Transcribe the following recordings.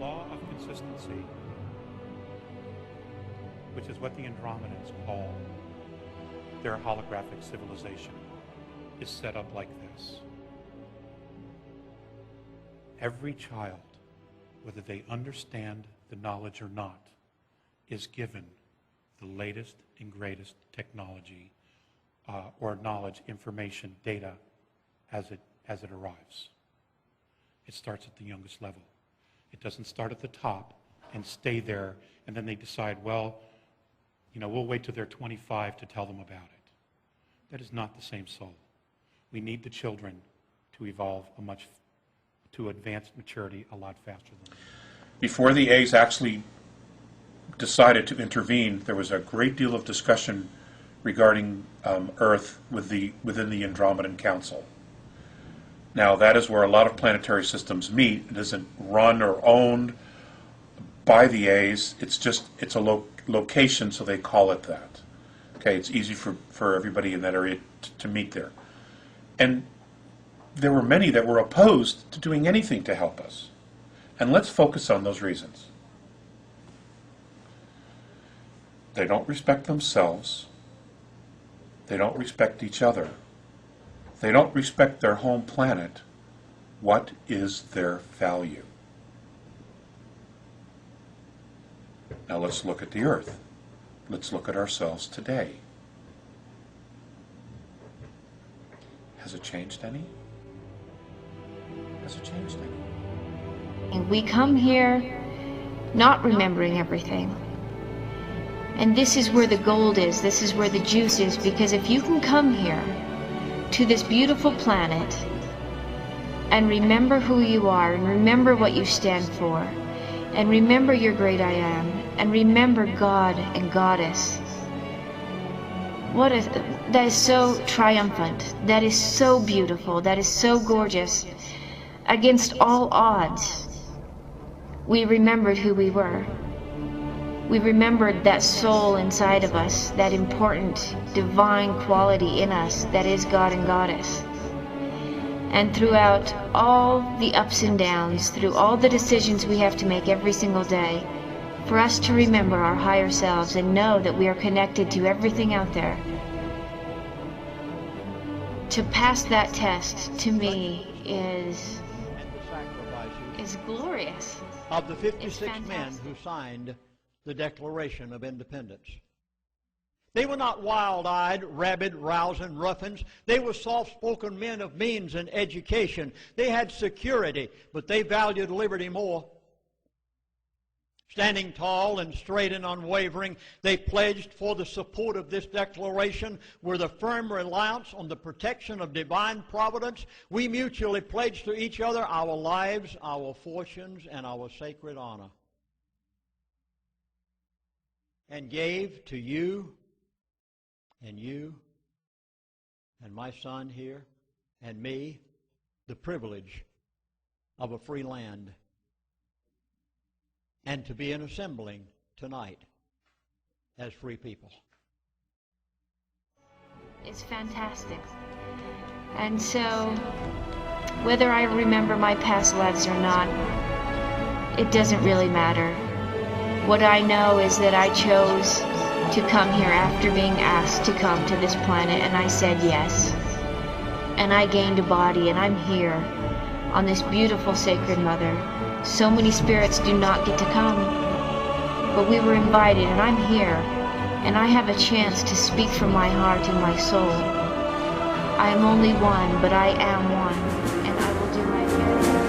law of consistency, which is what the Andromedans call their holographic civilization, is set up like this. Every child, whether they understand the knowledge or not, is given the latest and greatest technology or knowledge, information, data as it arrives. It starts at the youngest level. It doesn't start at the top and stay there, and then they decide, well, we'll wait till they're 25 to tell them about it. That is not the same soul. We need the children to evolve to advanced maturity a lot faster than that. Before the A's actually decided to intervene, there was a great deal of discussion regarding Earth within the Andromedan Council. Now, that is where a lot of planetary systems meet. It isn't run or owned by the A's. It's a location, so they call it that. Okay, it's easy for everybody in that area to meet there. And there were many that were opposed to doing anything to help us. And let's focus on those reasons. They don't respect themselves. They don't respect each other. They don't respect their home planet. What is their value? Now let's look at the Earth. Let's look at ourselves today. Has it changed any? Has it changed any? And we come here not remembering everything. And this is where the gold is, this is where the juice is, because if you can come here to this beautiful planet and remember who you are, and remember what you stand for, and remember your great I am, and remember God and Goddess, that is so triumphant, that is so beautiful, that is so gorgeous. Against all odds, we remembered who we were. We remembered that soul inside of us, that important divine quality in us that is God and Goddess. And throughout all the ups and downs, through all the decisions we have to make every single day, for us to remember our higher selves and know that we are connected to everything out there. To pass that test, to me, is glorious. Of the 56 men who signed the Declaration of Independence, they were not wild-eyed, rabid, rousing ruffians. They were soft-spoken men of means and education. They had security, but they valued liberty more. Standing tall and straight and unwavering, they pledged for the support of this declaration with a firm reliance on the protection of divine providence. We mutually pledged to each other our lives, our fortunes, and our sacred honor, and gave to you and my son here and me the privilege of a free land, and to be an assembling tonight as free people. It's fantastic. And so, whether I remember my past lives or not, it doesn't really matter. What I know is that I chose to come here after being asked to come to this planet, and I said yes. And I gained a body, and I'm here on this beautiful sacred mother. So many spirits do not get to come, but we were invited, and I'm here, and I have a chance to speak from my heart and my soul. I am only one, but I am one, and I will do my very best.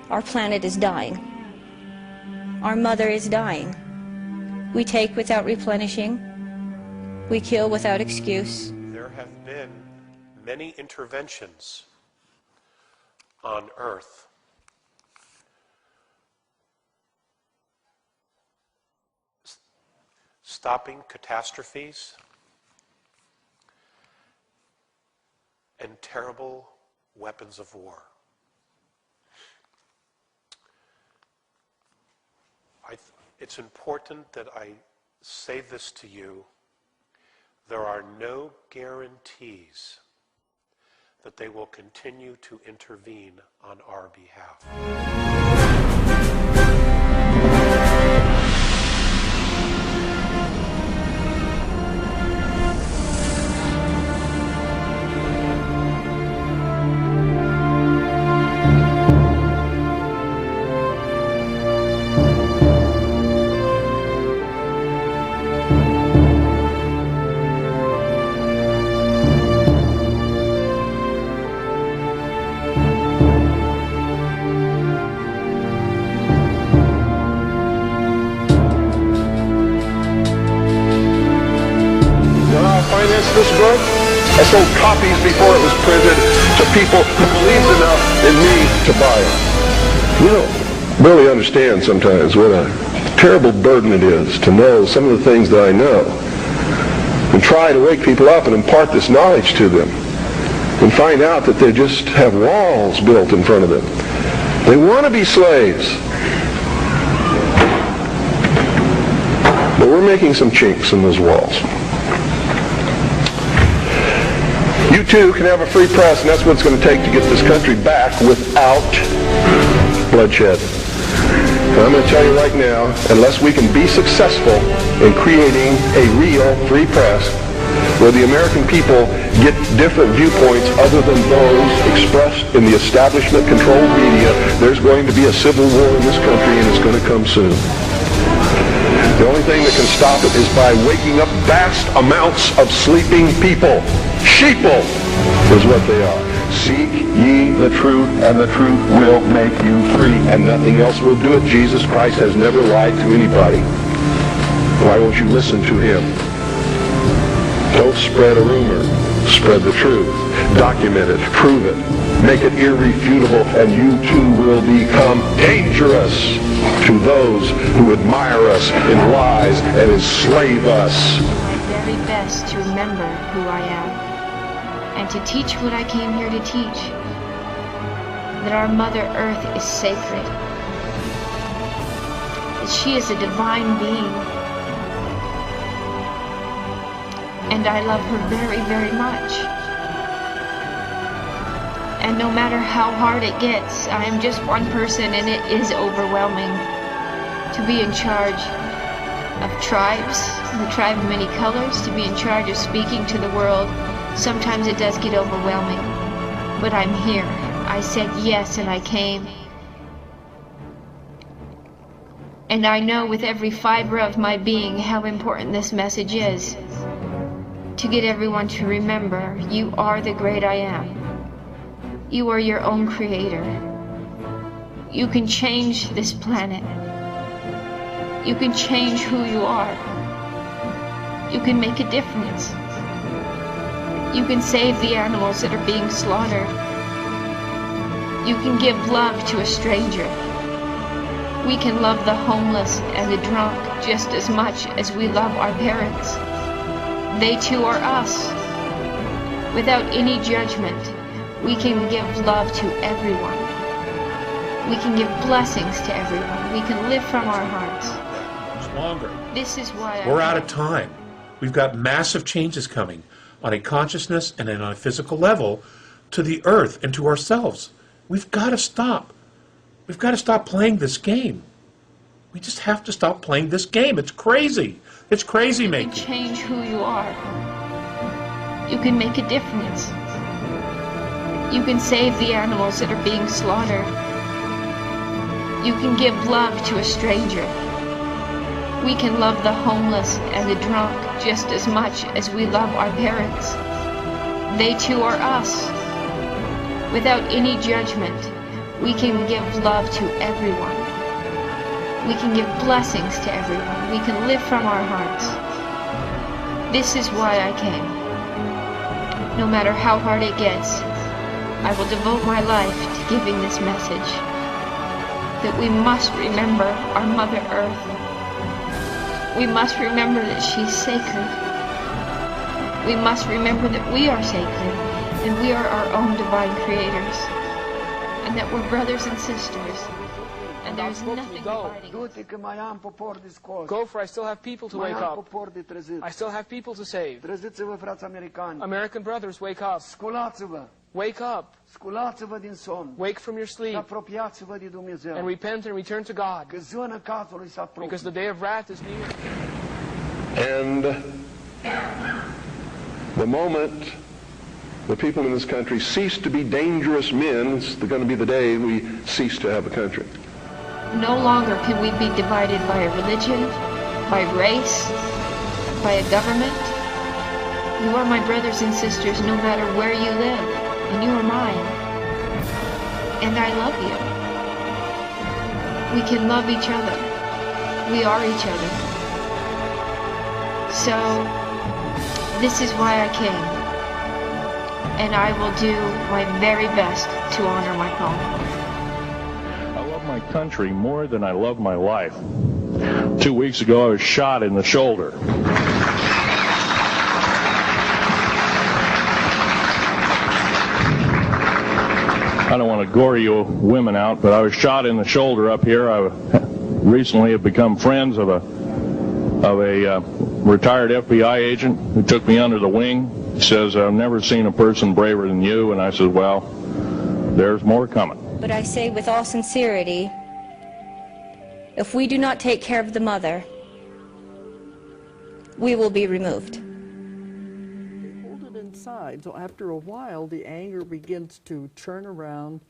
Our planet is dying. Our mother is dying. We take without replenishing. We kill without excuse. There have been many interventions on earth stopping catastrophes and terrible weapons of war. It's important that I say this to you. There are no guarantees that they will continue to intervene on our behalf. This book, I sold copies before it was printed to people who believed enough in me to buy it. You don't really understand sometimes what a terrible burden it is to know some of the things that I know and try to wake people up and impart this knowledge to them and find out that they just have walls built in front of them. They want to be slaves. But we're making some chinks in those walls. You too can have a free press, and that's what it's going to take to get this country back without bloodshed. And I'm going to tell you right now, unless we can be successful in creating a real free press where the American people get different viewpoints other than those expressed in the establishment-controlled media, there's going to be a civil war in this country, and it's going to come soon. The only thing that can stop it is by waking up vast amounts of sleeping people. Sheeple is what they are. Seek ye the truth, and the truth will make you free, and nothing else will do it. Jesus Christ has never lied to anybody. Why won't you listen to him? Don't spread a rumor. Spread the truth. Document it. Prove it. Make it irrefutable, and you too will become dangerous to those who admire us in lies and enslave us. My very best to remember who I am and to teach what I came here to teach. That our Mother Earth is sacred. That she is a divine being. And I love her very, very much. And no matter how hard it gets, I am just one person, and it is overwhelming to be in charge of tribes, the tribe of many colors, to be in charge of speaking to the world. Sometimes it does get overwhelming, but I'm here. I said yes, and I came. And I know with every fiber of my being how important this message is. To get everyone to remember, you are the great I am. You are your own creator. You can change this planet. You can change who you are. You can make a difference. You can save the animals that are being slaughtered. You can give love to a stranger. We can love the homeless and the drunk just as much as we love our parents. They too are us. Without any judgment, we can give love to everyone. We can give blessings to everyone. We can live from our hearts. It's longer. This is why We're out of time. We've got massive changes coming on a consciousness and on a physical level to the earth and to ourselves. We've got to stop. We've got to stop playing this game. We just have to stop playing this game. It's crazy. It's crazy making. You can change who you are. You can make a difference. You can save the animals that are being slaughtered. You can give love to a stranger. We can love the homeless and the drunk just as much as we love our parents. They too are us. Without any judgment, we can give love to everyone. We can give blessings to everyone. We can live from our hearts. This is why I came. No matter how hard it gets, I will devote my life to giving this message. That we must remember our Mother Earth. We must remember that she's sacred. We must remember that we are sacred, and we are our own divine creators. And that we're brothers and sisters. And there's nothing dividing us. Go, for I still have people to wake up. I still have people to save. American brothers, wake up. Wake up. Wake from your sleep. And repent and return to God. Because the day of wrath is near. And the moment the people in this country cease to be dangerous men, it's going to be the day we cease to have a country. No longer can we be divided by a religion, by race, by a government. You are my brothers and sisters no matter where you live, and you are mine. And I love you. We can love each other. We are each other. So, this is why I came. And I will do my very best to honor my calling. I love my country more than I love my life. 2 weeks ago, I was shot in the shoulder. I don't want to gore you women out, but I was shot in the shoulder up here. I recently have become friends of a retired FBI agent who took me under the wing. He says, I've never seen a person braver than you. And I said, well, there's more coming. But I say with all sincerity, if we do not take care of the mother, we will be removed. They hold it inside, so after a while the anger begins to turn around,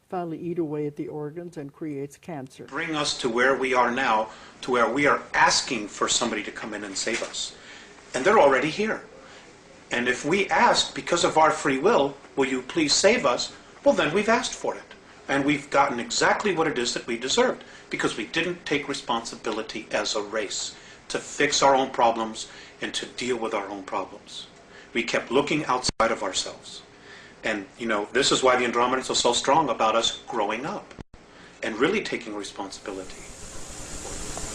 finally eat away at the organs and creates cancer. Bring us to where we are now, to where we are asking for somebody to come in and save us. And they're already here. And if we ask, because of our free will, will you please save us? Well, then we've asked for it. And we've gotten exactly what it is that we deserved, because we didn't take responsibility as a race to fix our own problems and to deal with our own problems. We kept looking outside of ourselves. And, you know, this is why the Andromedans are so strong about us growing up and really taking responsibility.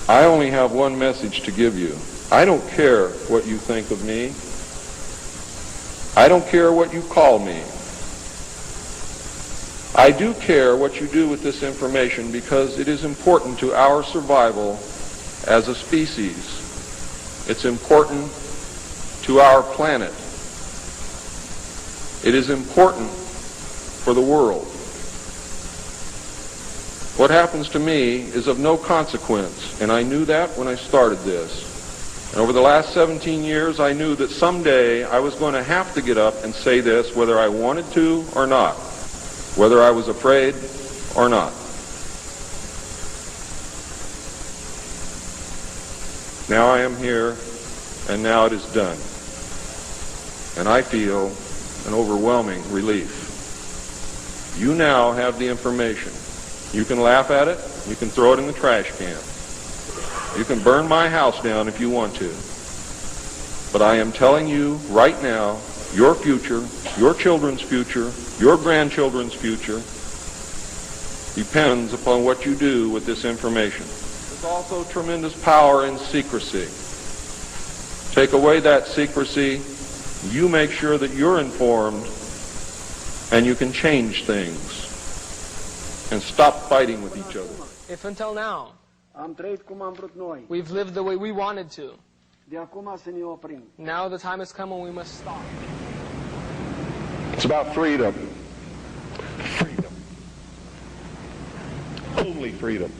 I only have one message to give you. I don't care what you think of me. I don't care what you call me. I do care what you do with this information because it is important to our survival as a species. It's important to our planet. It is important for the world. What happens to me is of no consequence, and I knew that when I started this. And over the last 17 years, I knew that someday I was going to have to get up and say this, whether I wanted to or not, whether I was afraid or not. Now I am here, and now it is done. And I feel an overwhelming relief. You now have the information. You can laugh at it, you can throw it in the trash can. You can burn my house down if you want to. But I am telling you right now, your future, your children's future, your grandchildren's future depends upon what you do with this information. There's also tremendous power in secrecy. Take away that secrecy, you make sure that you're informed, and you can change things and stop fighting with each other. If until now we've lived the way we wanted to, now the time has come when we must stop. It's about freedom. Freedom. Only freedom.